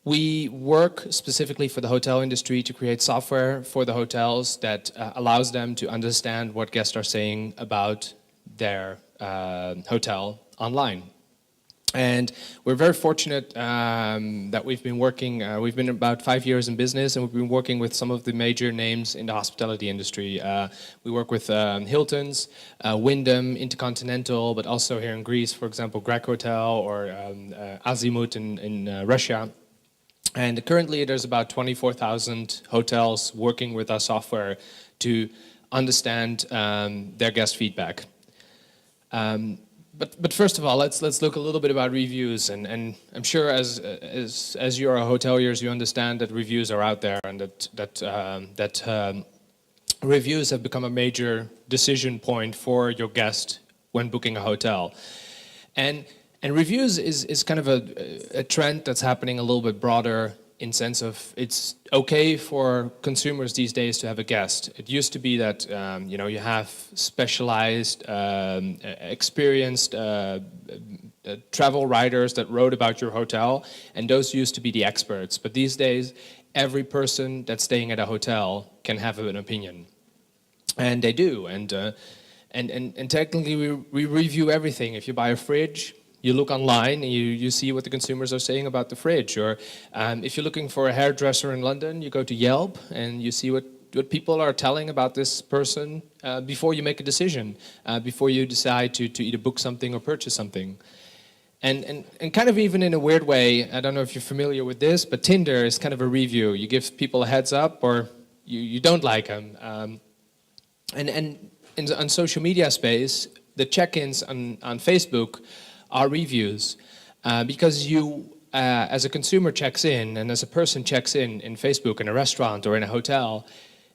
We work specifically for the hotel industry to create software for the hotels that allows them to understand what guests are saying about their hotel online. And we're very fortunate that we've been working, we've been about 5 years in business, and we've been working with some of the major names in the hospitality industry. We work with Hilton's, Wyndham, Intercontinental, but also here in Greece, for example, Greg Hotel or Azimut in Russia. And currently there's about 24,000 hotels working with our software to understand their guest feedback. But first of all, let's look a little bit about reviews, and I'm sure as you are hoteliers, you understand that reviews are out there, and that reviews have become a major decision point for your guest when booking a hotel. And reviews is kind of a trend that's happening a little bit broader in sense of it's okay for consumers these days to have a guest. It used to be that you have specialized, experienced travel writers that wrote about your hotel, and those used to be the experts. But these days, every person that's staying at a hotel can have an opinion, and they do. And technically, we review everything. If you buy a fridge, you look online and you see what the consumers are saying about the fridge. Or if you're looking for a hairdresser in London, you go to Yelp and you see what people are telling about this person before you make a decision, before you decide to either book something or purchase something. And kind of even in a weird way, I don't know if you're familiar with this, but Tinder is kind of a review. You give people a heads up or you don't like them. On social media space, the check-ins on Facebook are reviews, because you, as a consumer checks in and as a person checks in Facebook in a restaurant or in a hotel,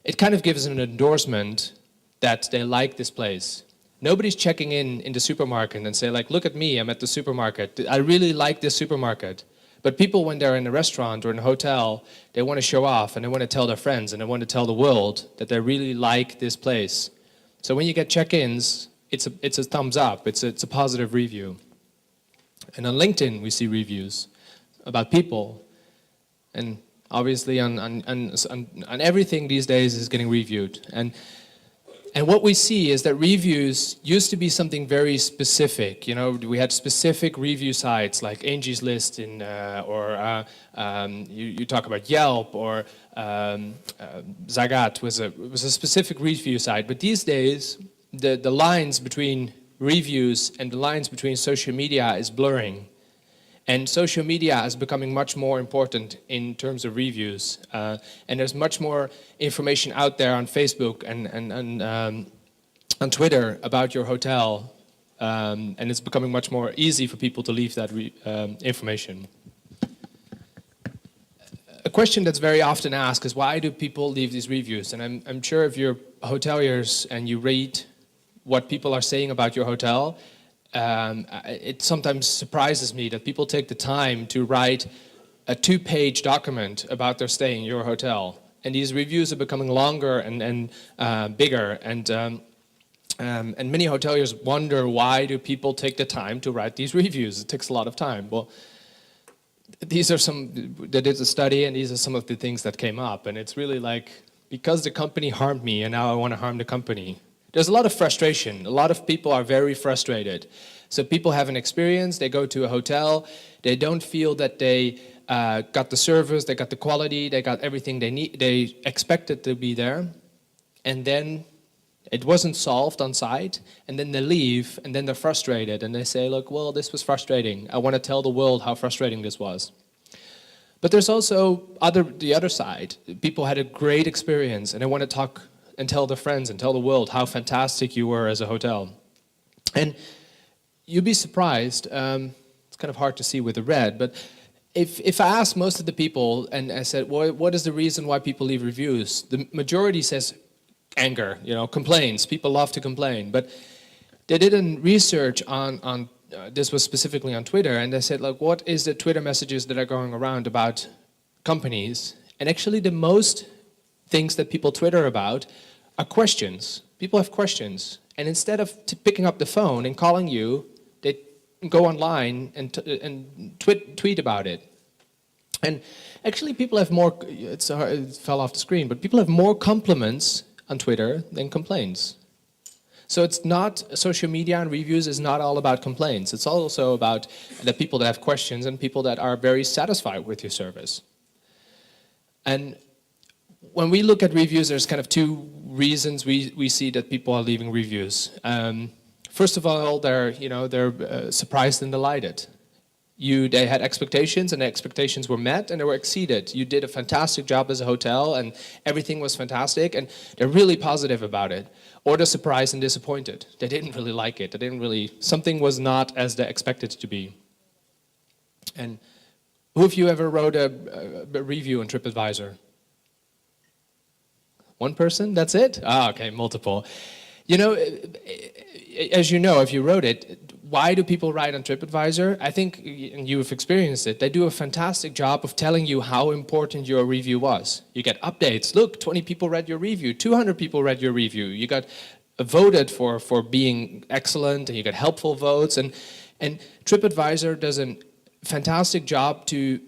it kind of gives an endorsement that they like this place. Nobody's checking in the supermarket and say like, look at me, I'm at the supermarket. I really like this supermarket. But people, when they're in a restaurant or in a hotel, they want to show off and they want to tell their friends and they want to tell the world that they really like this place. So when you get check-ins, it's a thumbs up, it's a positive review. And on LinkedIn, we see reviews about people. And obviously on everything these days is getting reviewed. And what we see is that reviews used to be something very specific. You know, we had specific review sites like Angie's List you talk about Yelp, or Zagat was a specific review site. But these days, the lines between reviews and the lines between social media is blurring. And social media is becoming much more important in terms of reviews. And there's much more information out there on Facebook and on Twitter about your hotel. And it's becoming much more easy for people to leave that information. A question that's very often asked is, why do people leave these reviews? And I'm sure if you're hoteliers and you read what people are saying about your hotel, it sometimes surprises me that people take the time to write a 2-page document about their stay in your hotel. And these reviews are becoming longer and bigger. And many hoteliers wonder, why do people take the time to write these reviews? It takes a lot of time. Well, they did a study, and these are some of the things that came up. And it's really like, because the company harmed me, and now I want to harm the company. There's a lot of frustration. A lot of people are very frustrated. So people have an experience, they go to a hotel, they don't feel that they got the service, they got the quality, they got everything they need, they expected to be there, and then it wasn't solved on site, and then they leave, and then they're frustrated, and they say, look, well, this was frustrating. I want to tell the world how frustrating this was. But there's also the other side. People had a great experience, and they want to talk and tell their friends and tell the world how fantastic you were as a hotel. And you'd be surprised, it's kind of hard to see with the red, but if I ask most of the people and I said, well, what is the reason why people leave reviews? The majority says anger, complaints. People love to complain. But they did a research on this was specifically on Twitter, and they said, like, what is the Twitter messages that are going around about companies? And actually the most things that people Twitter about are questions. People have questions. And instead of picking up the phone and calling you, they go online and tweet about it. And actually people have more, it fell off the screen, but people have more compliments on Twitter than complaints. So it's not, social media and reviews is not all about complaints. It's also about the people that have questions and people that are very satisfied with your service. And when we look at reviews, there's kind of two reasons we see that people are leaving reviews. First of all, they're surprised and delighted. They had expectations, and the expectations were met and they were exceeded. You did a fantastic job as a hotel and everything was fantastic, and they're really positive about it. Or they're surprised and disappointed. They didn't really like it. Something was not as they expected it to be. And who of you ever wrote a review on TripAdvisor? One person? That's it? Ah, okay, multiple. You know, as you know, if you wrote it, why do people write on TripAdvisor? I think, and you've experienced it, they do a fantastic job of telling you how important your review was. You get updates. Look, 20 people read your review, 200 people read your review. You got voted for being excellent, and you got helpful votes. And TripAdvisor does a fantastic job to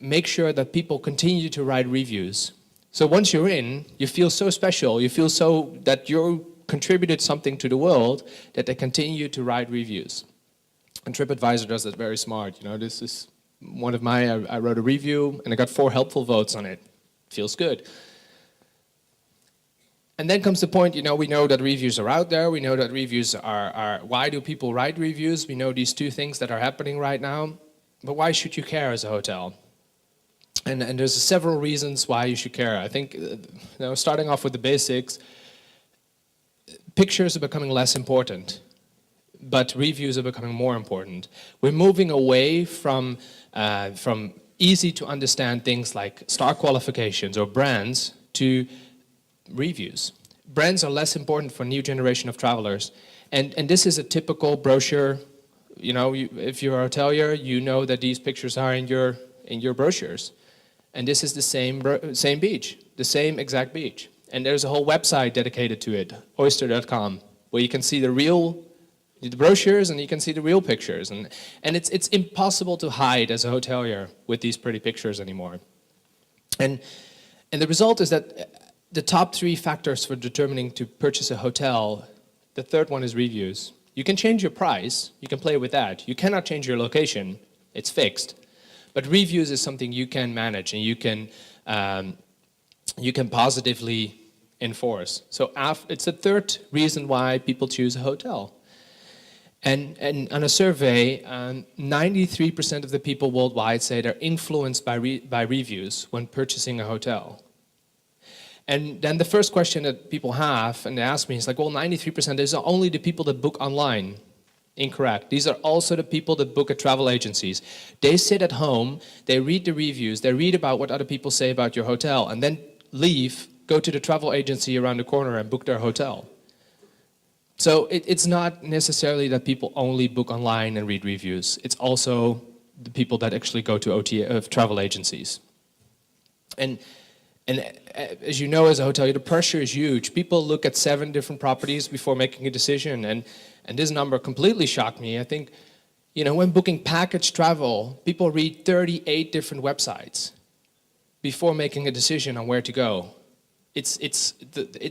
make sure that people continue to write reviews. So once you're in, you feel so special, you feel so that you contributed something to the world, that they continue to write reviews. And TripAdvisor does that very smart. You know, this is one of I wrote a review and I got 4 helpful votes on it. Feels good. And then comes the point, you know, we know that reviews are out there. We know that reviews are why do people write reviews? We know these 2 things that are happening right now. But why should you care as a hotel? And there's several reasons why you should care. I think, starting off with the basics, pictures are becoming less important, but reviews are becoming more important. We're moving away from easy to understand things like star qualifications or brands to reviews. Brands are less important for a new generation of travelers. And this is a typical brochure. You know, if you're a hotelier, you know that these pictures are in your brochures. And this is the same beach, the same exact beach. And there's a whole website dedicated to it, oyster.com, where you can see the brochures and you can see the real pictures. And it's impossible to hide as a hotelier with these pretty pictures anymore. And the result is that the top 3 factors for determining to purchase a hotel, the third one is reviews. You can change your price, you can play with that. You cannot change your location, it's fixed. But reviews is something you can manage and you can positively enforce. So it's the third reason why people choose a hotel. And on a survey, 93% of the people worldwide say they're influenced by reviews when purchasing a hotel. And then the first question that people have, and they ask me, is like, well, 93%, these are only the people that book online. Incorrect. These are also the people that book at travel agencies. They sit at home, they read the reviews, they read about what other people say about your hotel, and then leave, go to the travel agency around the corner and book their hotel. So it's not necessarily that people only book online and read reviews. It's also the people that actually go to travel agencies. And as you know, as a hotelier, the pressure is huge. People look at 7 different properties before making a decision, and this number completely shocked me. I think, when booking package travel, people read 38 different websites before making a decision on where to go. It's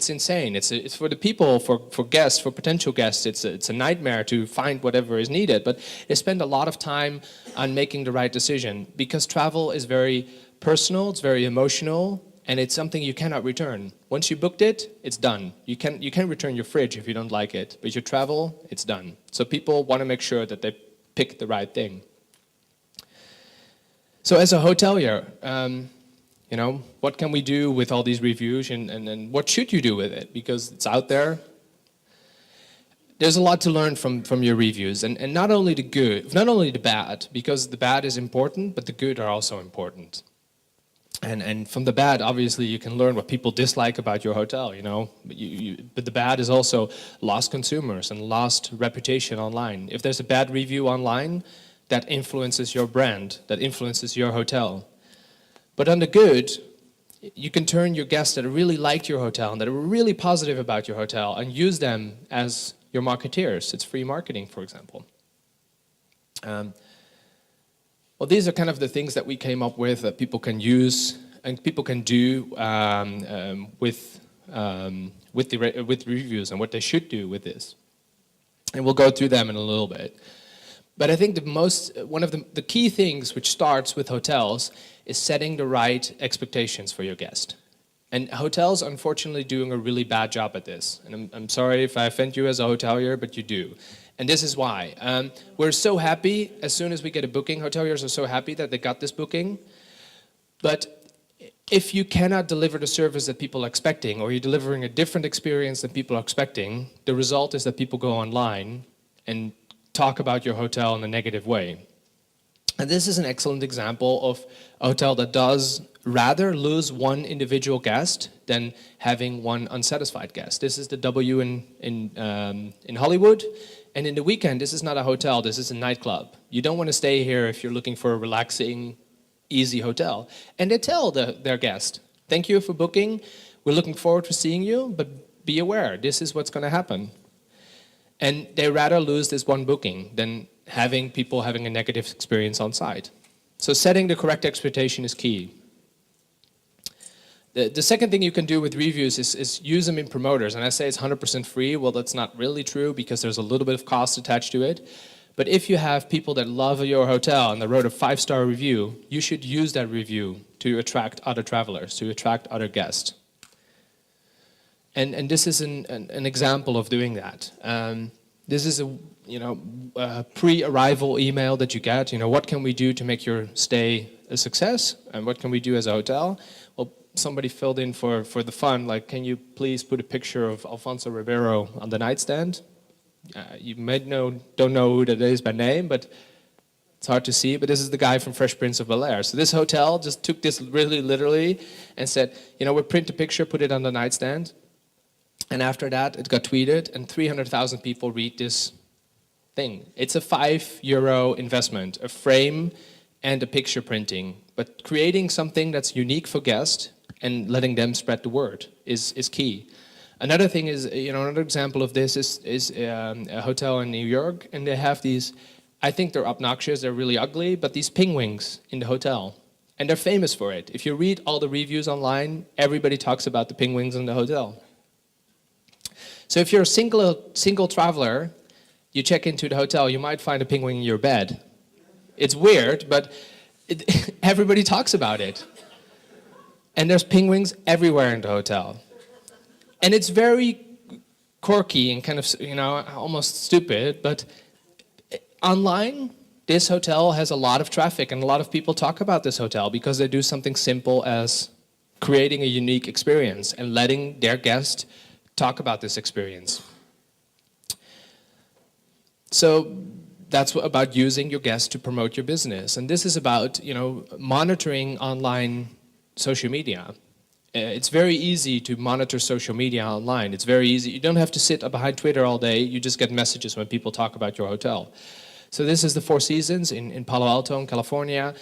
insane. It's for the people, for guests, for potential guests. It's a nightmare to find whatever is needed. But they spend a lot of time on making the right decision because travel is very personal. It's very emotional. And it's something you cannot return. Once you booked it, it's done. You can return your fridge if you don't like it, but your travel, it's done. So people want to make sure that they pick the right thing. So as a hotelier, what can we do with all these reviews, and what should you do with it? Because it's out there. There's a lot to learn from your reviews, and not only the good, not only the bad, because the bad is important, but the good are also important. And from the bad, obviously, you can learn what people dislike about your hotel, But the bad is also lost consumers and lost reputation online. If there's a bad review online, that influences your brand, that influences your hotel. But on the good, you can turn your guests that really liked your hotel and that are really positive about your hotel and use them as your marketeers. It's free marketing, for example. Well, these are kind of the things that we came up with that people can use and people can do with reviews and what they should do with this. And we'll go through them in a little bit. But I think one of the key things which starts with hotels is setting the right expectations for your guest. And hotels, unfortunately, doing a really bad job at this. And I'm sorry if I offend you as a hotelier, but you do. And this is why. We're so happy, as soon as we get a booking, hoteliers are so happy that they got this booking. But if you cannot deliver the service that people are expecting, or you're delivering a different experience than people are expecting, the result is that people go online and talk about your hotel in a negative way. And this is an excellent example of a hotel that does rather lose one individual guest than having one unsatisfied guest. This is the W in Hollywood. And in the weekend, this is not a hotel, this is a nightclub. You don't want to stay here if you're looking for a relaxing, easy hotel. And they tell their guest, thank you for booking, we're looking forward to seeing you, but be aware, this is what's going to happen. And they rather lose this one booking than having people having a negative experience on site. So setting the correct expectation is key. The second thing you can do with reviews is use them in promoters. And I say it's 100% free. Well, that's not really true because there's a little bit of cost attached to it. But if you have people that love your hotel and they wrote a 5-star review, you should use that review to attract other travelers, to attract other guests. And this is an example of doing that. This is a pre-arrival email that you get. What can we do to make your stay a success? And what can we do as a hotel? Well, somebody filled in for the fun, like, can you please put a picture of Alfonso Ribeiro on the nightstand? You may don't know who that is by name, but it's hard to see. But this is the guy from Fresh Prince of Bel-Air. So this hotel just took this really literally and said, we'll print a picture, put it on the nightstand. And after that, it got tweeted, and 300,000 people read this thing. It's a €5 investment, a frame and a picture printing. But creating something that's unique for guests and letting them spread the word is key. Another thing is, another example of this is a hotel in New York, and they have these, I think they're obnoxious, they're really ugly, but these penguins in the hotel. And they're famous for it. If you read all the reviews online, everybody talks about the penguins in the hotel. So if you're a single traveler, you check into the hotel, you might find a penguin in your bed. It's weird, but everybody talks about it. And there's penguins everywhere in the hotel. And it's very quirky and kind of, almost stupid, but online, this hotel has a lot of traffic and a lot of people talk about this hotel because they do something simple as creating a unique experience and letting their guests talk about this experience. So that's about using your guests to promote your business. And this is about, monitoring online social media. It's very easy to monitor social media online. It's very easy. You don't have to sit behind Twitter all day. You just get messages when people talk about your hotel. So this is the Four Seasons in Palo Alto in California.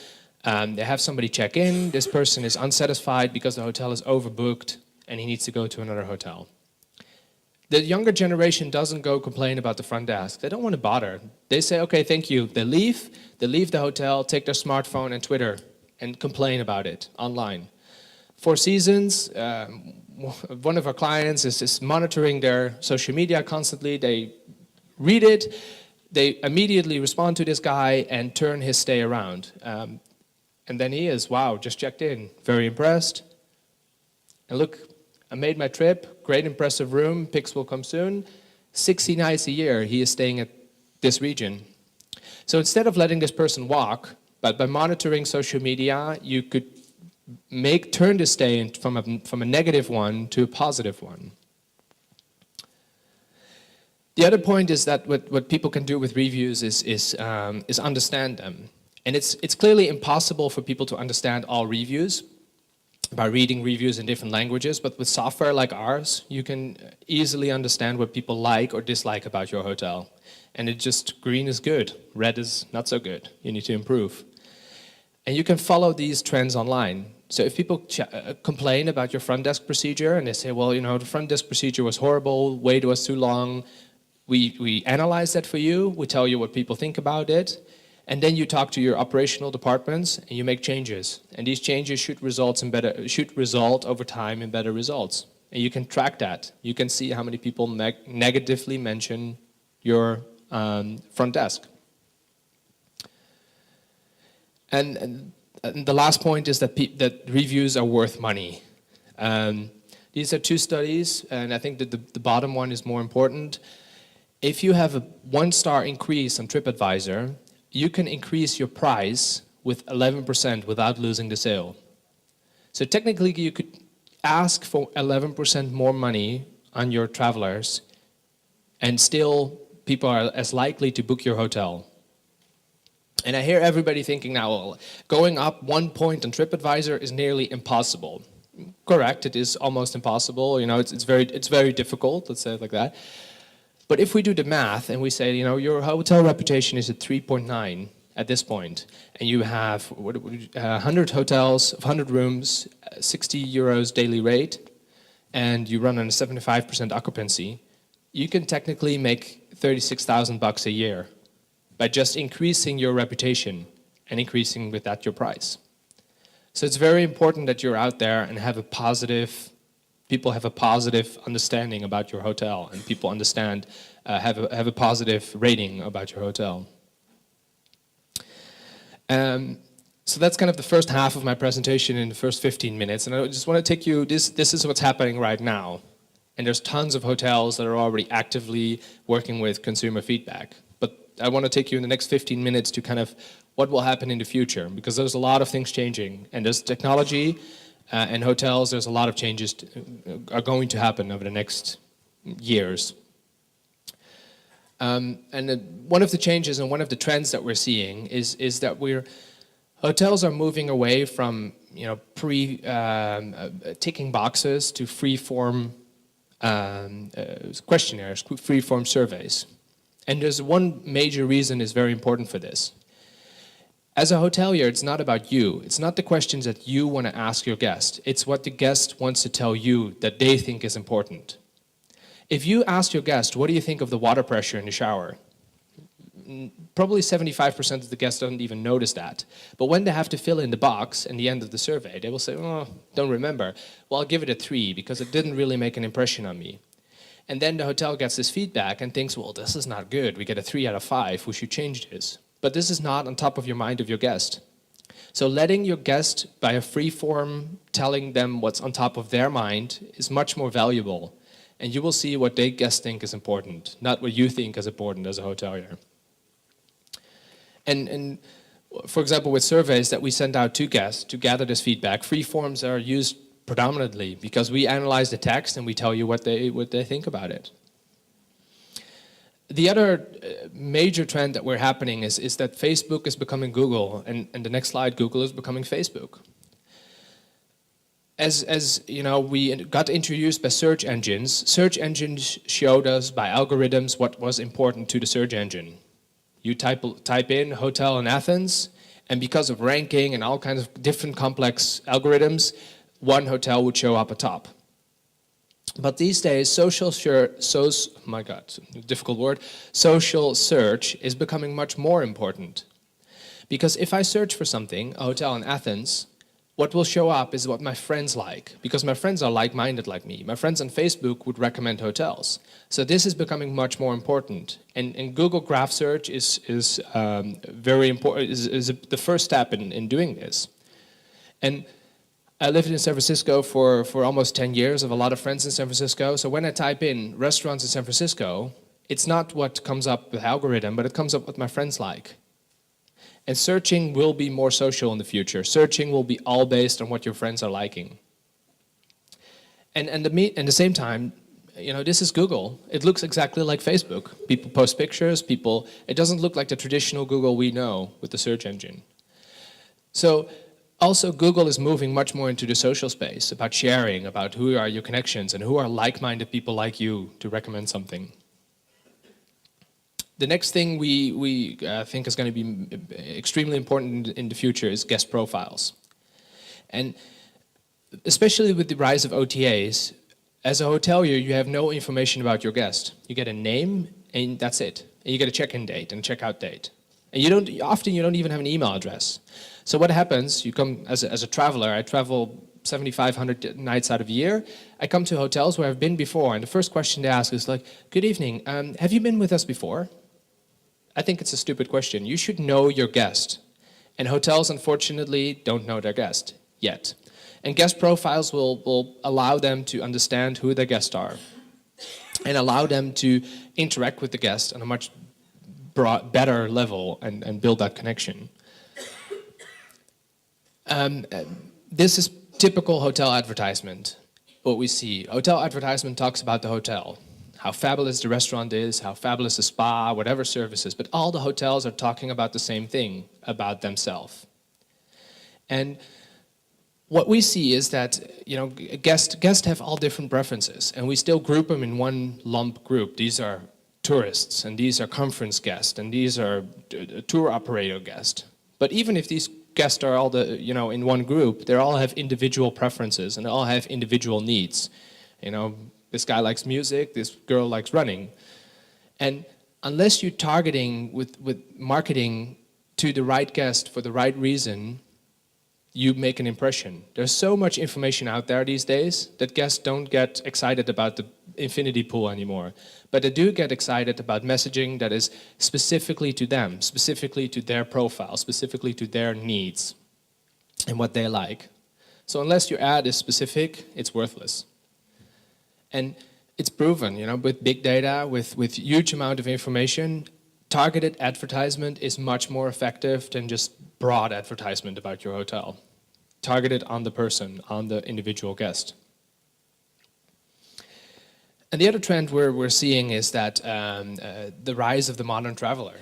They have somebody check in. This person is unsatisfied because the hotel is overbooked and he needs to go to another hotel. The younger generation doesn't go complain about the front desk. They don't want to bother. They say, okay, thank you. They leave the hotel, take their smartphone and Twitter and complain about it online. Four Seasons, one of our clients is monitoring their social media constantly. They read it, they immediately respond to this guy and turn his stay around. And then he is, wow, just checked in, very impressed. And look, I made my trip, great impressive room, pics will come soon. 60 nights a year he is staying at this region. So instead of letting this person walk, but by monitoring social media, you could turn this stay from a negative one to a positive one. The other point is that what people can do with reviews is understand them. And it's clearly impossible for people to understand all reviews by reading reviews in different languages, but with software like ours, you can easily understand what people like or dislike about your hotel. And green is good, red is not so good, you need to improve. And you can follow these trends online. So if people complain about your front desk procedure and they say, well, the front desk procedure was horrible, wait was too long, we analyze that for you, we tell you what people think about it, And then you talk to your operational departments and you make changes. And these changes should result over time in better results. And you can track that. You can see how many people negatively mention your front desk. And the last point is that reviews are worth money. These are two studies, and I think that the bottom one is more important. If you have a 1-star increase on TripAdvisor, you can increase your price with 11% without losing the sale. So technically you could ask for 11% more money on your travelers and still people are as likely to book your hotel. And I hear everybody thinking now, well, going up 1 point on TripAdvisor is nearly impossible. Correct, it is almost impossible. You know, it's very difficult, let's say it like that. But if we do the math and we say, you know, your hotel reputation is at 3.9 at this point, and you have 100 hotels, 100 rooms, 60 euros daily rate, and you run on a 75% occupancy, you can technically make 36,000 bucks a year by just increasing your reputation and increasing with that your price. So it's very important that you're out there and people have a positive understanding about your hotel, and people understand, have a positive rating about your hotel. So that's kind of the first half of my presentation in the first 15 minutes, and I just want to take you, this is what's happening right now. And there's tons of hotels that are already actively working with consumer feedback. But I want to take you in the next 15 minutes to kind of what will happen in the future, because there's a lot of things changing, and there's technology, and hotels, there's a lot of changes are going to happen over the next years. And one of the changes and one of the trends that we're seeing is that hotels are moving away from, you know, ticking boxes to free-form questionnaires, free-form surveys. And there's one major reason is very important for this. As a hotelier, it's not about you. It's not the questions that you want to ask your guest. It's what the guest wants to tell you that they think is important. If you ask your guest, what do you think of the water pressure in the shower? Probably 75% of the guests don't even notice that. But when they have to fill in the box at the end of the survey, they will say, oh, don't remember. Well, I'll give it a 3 because it didn't really make an impression on me. And then the hotel gets this feedback and thinks, well, this is not good. We get a 3 out of 5. We should change this. But this is not on top of your mind of your guest. So letting your guest, by a free form, telling them what's on top of their mind is much more valuable. And you will see what they guests think is important, not what you think is important as a hotelier. And for example, with surveys that we send out to guests to gather this feedback, free forms are used predominantly because we analyze the text and we tell you what they think about it. The other major trend that we're happening is that Facebook is becoming Google, and the next slide, Google is becoming Facebook. As you know, we got introduced by search engines. Search engines showed us by algorithms what was important to the search engine. You type in hotel in Athens, and because of ranking and all kinds of different complex algorithms, one hotel would show up atop. But these days, social search is becoming much more important. Because if I search for something, a hotel in Athens, what will show up is what my friends like, because my friends are like-minded like me. My friends on Facebook would recommend hotels. So this is becoming much more important. And Google Graph Search is very important, is the first step in doing this. And I lived in San Francisco for almost 10 years. I have a lot of friends in San Francisco. So when I type in restaurants in San Francisco, it's not what comes up with algorithm, but it comes up what my friends like. And searching will be more social in the future. Searching will be all based on what your friends are liking. And at the same time, you know, this is Google. It looks exactly like Facebook. People post pictures, it doesn't look like the traditional Google we know with the search engine. So also, Google is moving much more into the social space, about sharing, about who are your connections and who are like-minded people like you to recommend something. The next thing we think is going to be extremely important in the future is guest profiles. And especially with the rise of OTAs, as a hotelier, you have no information about your guest. You get a name and that's it. And you get a check-in date and a check-out date. And often you don't even have an email address. So what happens, you come as a traveler, I travel 7,500 nights out of a year. I come to hotels where I've been before, and the first question they ask is like, good evening, have you been with us before? I think it's a stupid question. You should know your guest. And hotels, unfortunately, don't know their guest yet. And guest profiles will allow them to understand who their guests are and allow them to interact with the guest on a much better level and build that connection. This is typical hotel advertisement, what we see. Hotel advertisement talks about the hotel, how fabulous the restaurant is, how fabulous the spa, whatever services, but all the hotels are talking about the same thing, about themselves. And what we see is that, guests have all different preferences, and we still group them in one lump group. These are tourists, and these are conference guests, and these are tour operator guests. But even if these guests are all in one group, they all have individual preferences, and they all have individual needs. This guy likes music, this girl likes running. And unless you're targeting with marketing to the right guest for the right reason, you make an impression. There's so much information out there these days that guests don't get excited about the infinity pool anymore. But they do get excited about messaging that is specifically to them, specifically to their profile, specifically to their needs and what they like. So unless your ad is specific, it's worthless. And it's proven, with big data, with huge amount of information, targeted advertisement is much more effective than just broad advertisement about your hotel. Targeted on the person, on the individual guest. And the other trend we're seeing is that the rise of the modern traveler.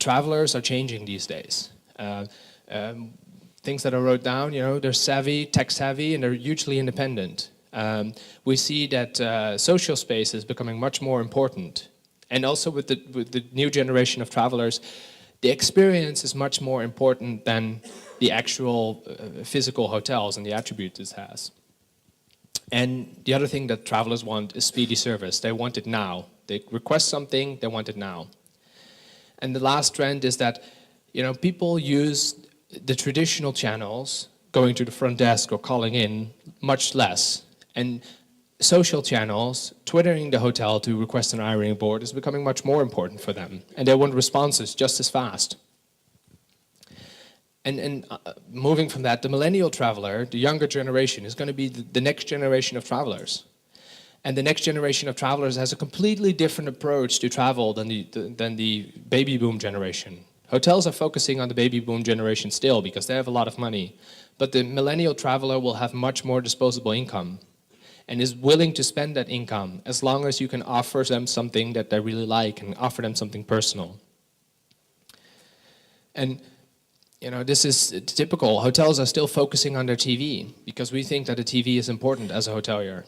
Travelers are changing these days. Things that I wrote down, they're savvy, tech savvy, and they're hugely independent. We see that social space is becoming much more important. And also with the new generation of travelers, the experience is much more important than the actual physical hotels and the attributes it has. And the other thing that travelers want is speedy service. They want it now. They request something, they want it now. And the last trend is that, people use the traditional channels, going to the front desk or calling in, much less. And social channels, twittering the hotel to request an ironing board is becoming much more important for them. And they want responses just as fast. And moving from that, the millennial traveler, the younger generation, is going to be the next generation of travelers. And the next generation of travelers has a completely different approach to travel than the baby boom generation. Hotels are focusing on the baby boom generation still because they have a lot of money. But the millennial traveler will have much more disposable income and is willing to spend that income as long as you can offer them something that they really like and offer them something personal. And this is typical. Hotels are still focusing on their TV because we think that a TV is important as a hotelier.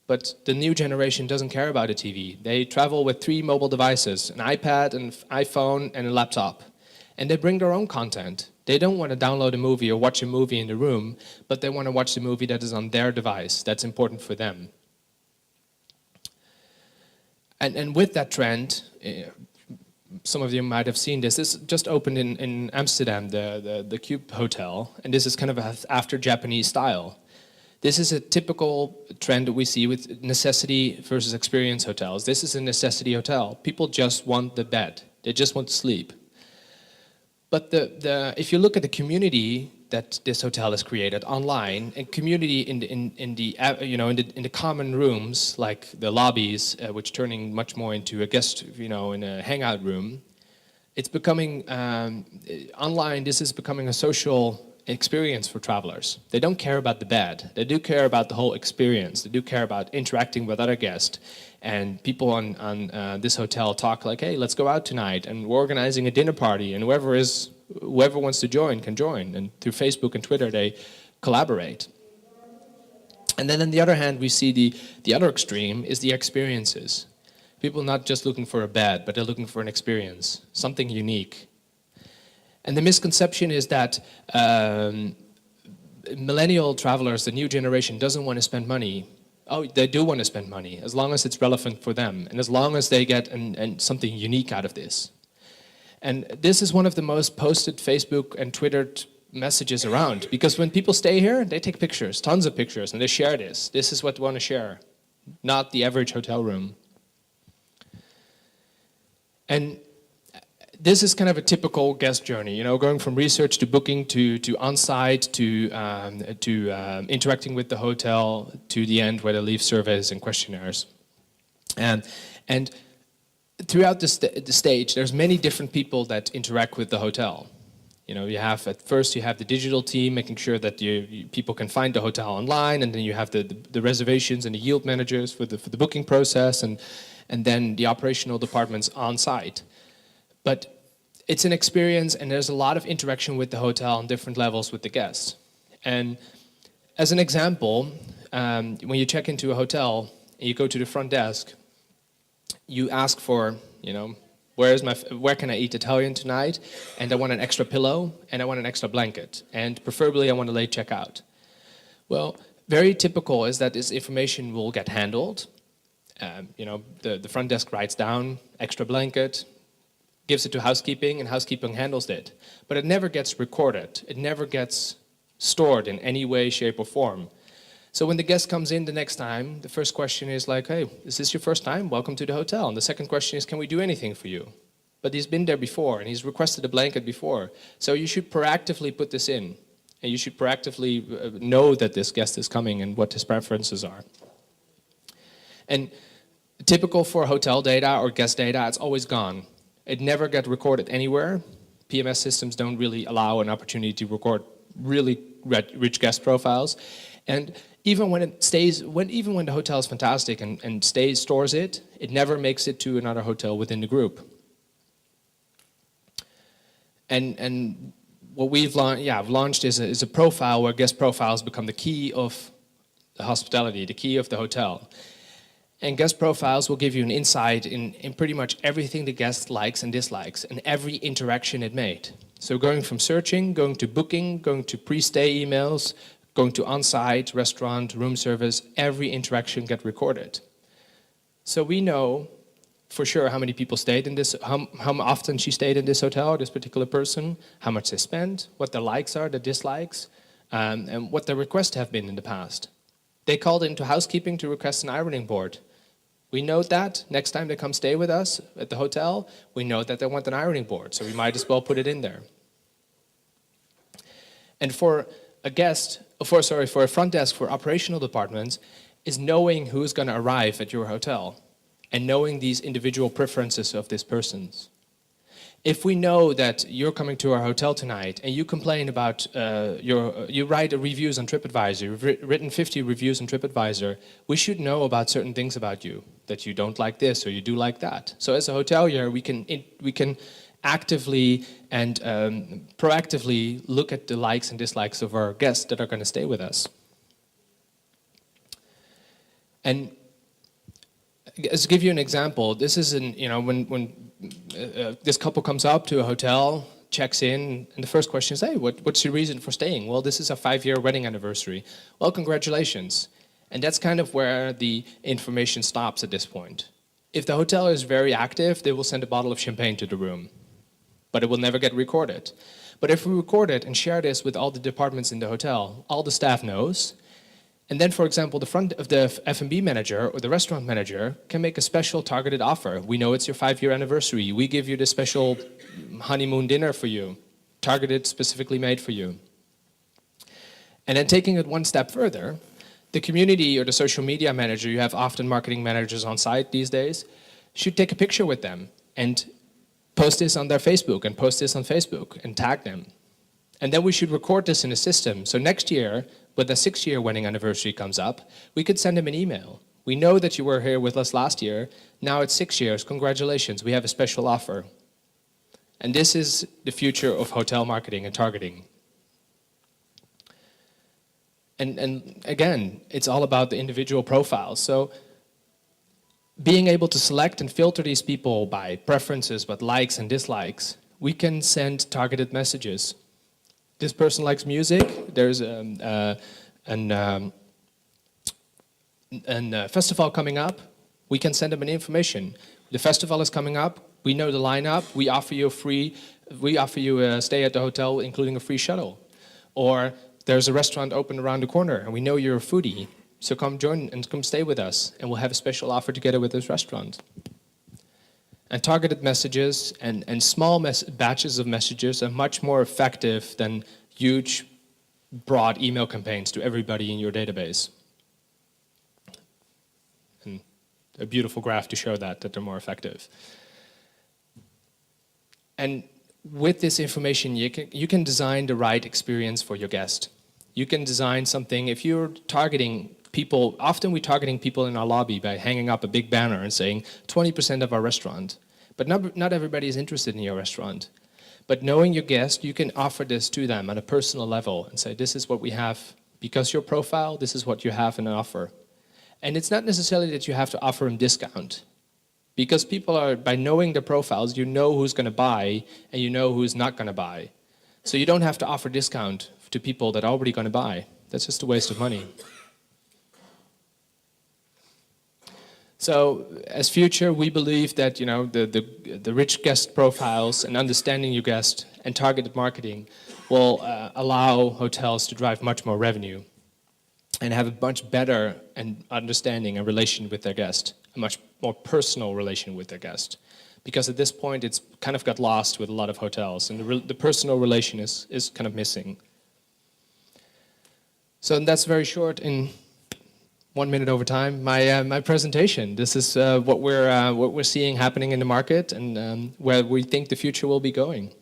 But the new generation doesn't care about a TV. They travel with 3 mobile devices, an iPad, an iPhone, and a laptop. And they bring their own content. They don't want to download a movie or watch a movie in the room, but they want to watch the movie that is on their device. That's important for them. And with that trend, some of you might have seen this. This just opened in Amsterdam, the Cube Hotel, and this is kind of after Japanese style. This is a typical trend that we see with necessity versus experience hotels. This is a necessity hotel. People just want the bed. They just want to sleep. But if you look at the community that this hotel has created online, and community in the common rooms like the lobbies, which turning much more into a guest, in a hangout room, it's becoming online. This is becoming a social experience for travelers. They don't care about the bed. They do care about the whole experience. They do care about interacting with other guests. And people on this hotel talk like, hey, let's go out tonight, and we're organizing a dinner party, and whoever wants to join can join. And through Facebook and Twitter, they collaborate. And then on the other hand, we see the other extreme is the experiences. People not just looking for a bed, but they're looking for an experience, something unique. And the misconception is that millennial travelers, the new generation, doesn't want to spend money. Oh, they do want to spend money, as long as it's relevant for them, and as long as they get something unique out of this. And this is one of the most posted Facebook and Twittered messages around, because when people stay here, they take pictures, tons of pictures, and they share this. This is what they want to share, not the average hotel room. And this is kind of a typical guest journey, you know, going from research to booking to on-site to interacting with the hotel to the end where they leave surveys and questionnaires. And throughout the stage, there's many different people that interact with the hotel. You know, you have at first you have the digital team making sure that people can find the hotel online, and then you have the reservations and the yield managers for the booking process, and then the operational departments on site. But it's an experience, and there's a lot of interaction with the hotel on different levels with the guests. And as an example, when you check into a hotel and you go to the front desk, you ask for, you know, where can I eat Italian tonight? And I want an extra pillow, and I want an extra blanket, and preferably I want a late checkout. Well, very typical is that this information will get handled. You know, the front desk writes down extra blanket, gives it to housekeeping, and housekeeping handles it. But it never gets recorded. It never gets stored in any way, shape, or form. So when the guest comes in the next time, the first question is like, hey, is this your first time? Welcome to the hotel. And the second question is, can we do anything for you? But he's been there before, and he's requested a blanket before. So you should proactively put this in. And you should proactively know that this guest is coming and what his preferences are. And typical for hotel data or guest data, it's always gone. It never gets recorded anywhere. PMS systems don't really allow an opportunity to record really rich guest profiles. And even when it stays, even when the hotel is fantastic and stores it, it never makes it to another hotel within the group. And what we've launched is a profile where guest profiles become the key of the hospitality, the key of the hotel. And guest profiles will give you an insight in pretty much everything the guest likes and dislikes, and every interaction it made. So going from searching, going to booking, going to pre-stay emails, going to on-site, restaurant, room service, every interaction gets recorded. So we know for sure how many people stayed in this, how often she stayed in this hotel, this particular person, how much they spent, what their likes are, their dislikes, and what their requests have been in the past. They called into housekeeping to request an ironing board. We note that next time they come stay with us at the hotel, we know that they want an ironing board, so we might as well put it in there. And for a front desk for operational departments, is knowing who's going to arrive at your hotel and knowing these individual preferences of these persons. If we know that you're coming to our hotel tonight and you complain about you write reviews on TripAdvisor, you've written 50 reviews on TripAdvisor, we should know about certain things about you, that you don't like this or you do like that. So as a hotelier, we can actively and proactively look at the likes and dislikes of our guests that are going to stay with us. And to give you an example, this is when this couple comes up to a hotel, checks in, and the first question is, hey, what's your reason for staying? Well, this is a 5-year wedding anniversary. Well, congratulations. And that's kind of where the information stops at this point. If the hotel is very active, they will send a bottle of champagne to the room, but it will never get recorded. But if we record it and share this with all the departments in the hotel, all the staff knows. And then, for example, the front of the F&B manager or the restaurant manager can make a special targeted offer. We know it's your 5-year anniversary. We give you the special honeymoon dinner for you, targeted, specifically made for you. And then taking it one step further, the community or the social media manager, you have often marketing managers on site these days, should take a picture with them and post this on their Facebook and post this on Facebook and tag them. And then we should record this in a system. So next year, when the 6-year wedding anniversary comes up, we could send them an email. We know that you were here with us last year. Now it's 6 years. Congratulations. We have a special offer. And this is the future of hotel marketing and targeting. And again, it's all about the individual profiles. So being able to select and filter these people by preferences, but likes and dislikes, we can send targeted messages. This person likes music. There's a festival coming up. We can send them an information. The festival is coming up. We know the lineup. We offer you a stay at the hotel, including a free shuttle. Or there's a restaurant open around the corner, and we know you're a foodie. So come join and come stay with us, and we'll have a special offer together with this restaurant. And targeted messages and small batches of messages are much more effective than huge, broad email campaigns to everybody in your database. And a beautiful graph to show that they're more effective. And with this information, you can design the right experience for your guest. You can design something, if you're targeting people, often we're targeting people in our lobby by hanging up a big banner and saying 20% of our restaurant. But not everybody is interested in your restaurant. But knowing your guest, you can offer this to them on a personal level and say, this is what we have, because your profile, this is what you have in an offer. And it's not necessarily that you have to offer them discount. Because people are, by knowing their profiles, you know who's going to buy and you know who's not going to buy. So you don't have to offer discount to people that are already going to buy. That's just a waste of money. So as future, we believe that the rich guest profiles and understanding your guest and targeted marketing will allow hotels to drive much more revenue and have a much better understanding and relation with their guest, a much more personal relation with their guest. Because at this point, it's kind of got lost with a lot of hotels, and the personal relation is kind of missing. So that's very short in 1 minute over time. My presentation. This is what we're seeing happening in the market and where we think the future will be going.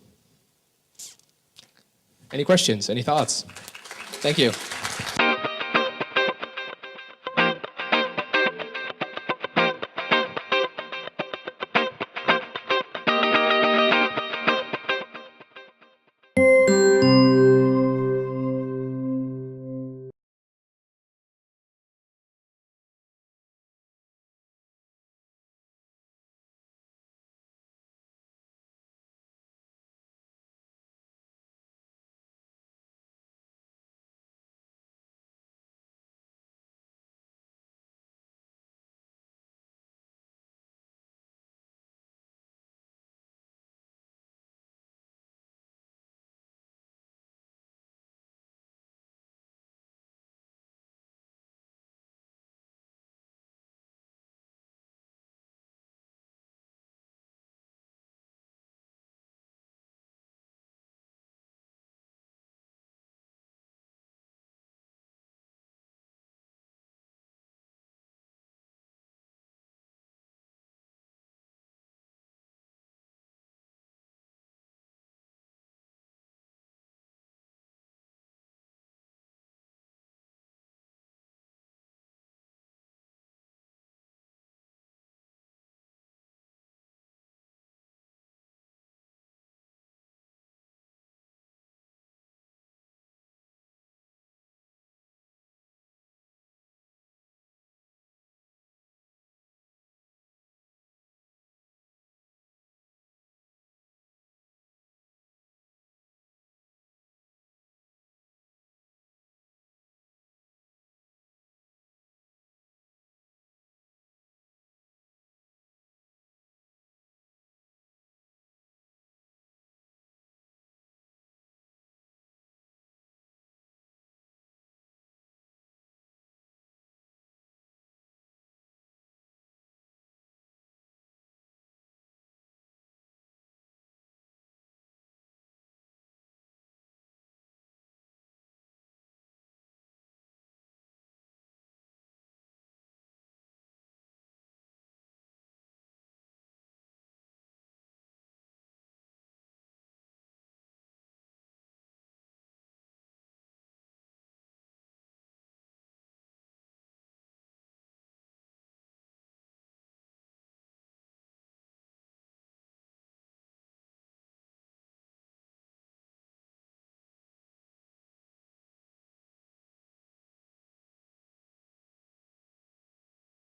Any questions? Any thoughts? Thank you.